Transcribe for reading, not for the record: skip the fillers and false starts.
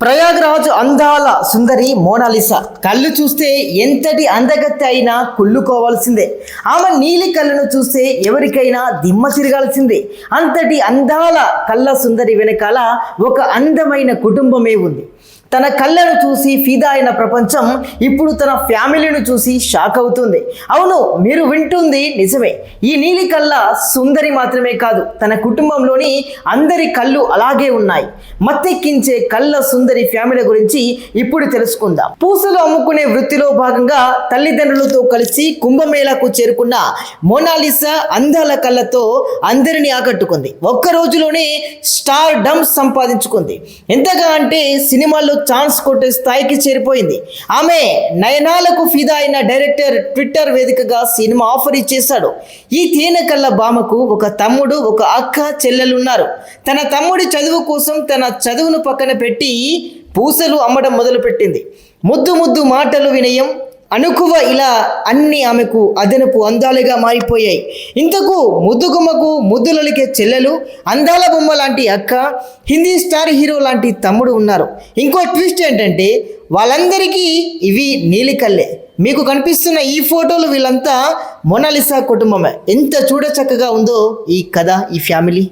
ప్రయాగ్రాజ్ అందాల సుందరి మోనాలిసా కళ్ళు చూస్తే ఎంతటి అందగత్తె అయినా కుళ్ళుకోవాల్సిందే. ఆమె నీలి కళ్ళను చూస్తే ఎవరికైనా దిమ్మ తిరగాల్సిందే. అంతటి అందాల కళ్ళ సుందరి వెనకాల ఒక అందమైన కుటుంబమే ఉంది. తన కళ్ళను చూసి ఫిదా అయిన ప్రపంచం ఇప్పుడు తన ఫ్యామిలీని చూసి షాక్ అవుతుంది. అవును, మీరు వింటుంది నిజమే. ఈ నీలి కళ్ళ సుందరి మాత్రమే కాదు, తన కుటుంబంలోని అందరి కళ్ళు అలాగే ఉన్నాయి. మత్తెక్కించే కళ్ళ సుందరి ఫ్యామిలీ గురించి ఇప్పుడు తెలుసుకుందాం. పూసలు అమ్ముకునే వృత్తిలో భాగంగా తల్లిదండ్రులతో కలిసి కుంభమేళాకు చేరుకున్న మోనాలిసా అందాల కళ్ళతో అందరినీ ఆకట్టుకుంది. ఒక్క రోజులోనే స్టార్ డమ్ సంపాదించుకుంది. ఎంతగా అంటే సినిమాల్లో ఛాన్స్ కొట్టే స్థాయికి చేరిపోయింది. ఆమె నయనాలకు ఫిదా అయిన డైరెక్టర్ ట్విట్టర్ వేదికగా సినిమా ఆఫర్ ఇచ్చేశాడు. ఈ తేనె కళ్ళ భామకు ఒక తమ్ముడు, ఒక అక్క, చెల్లెలు ఉన్నారు. తన తమ్ముడి చదువు కోసం తన చదువును పక్కన పెట్టి పూసలు అమ్మడం మొదలుపెట్టింది. ముద్దు ముద్దు మాటలు, వినయం, అనుకువ, ఇలా అన్ని ఆమెకు అదనపు అందాలుగా మారిపోయాయి. ఇంతకు ముద్దుగుమ్మకు ముద్దులలికే చెల్లెలు, అందాల బొమ్మ లాంటి అక్క, హిందీ స్టార్ హీరో లాంటి తమ్ముడు ఉన్నారు. ఇంకో ట్విస్ట్ ఏంటంటే వాళ్ళందరికీ ఇవి నీలి కళ్ళే. మీకు కనిపిస్తున్న ఈ ఫోటోలు వీళ్ళంతా మోనాలిసా కుటుంబమే. ఎంత చూడచక్కగా ఉందో ఈ కథ, ఈ ఫ్యామిలీ.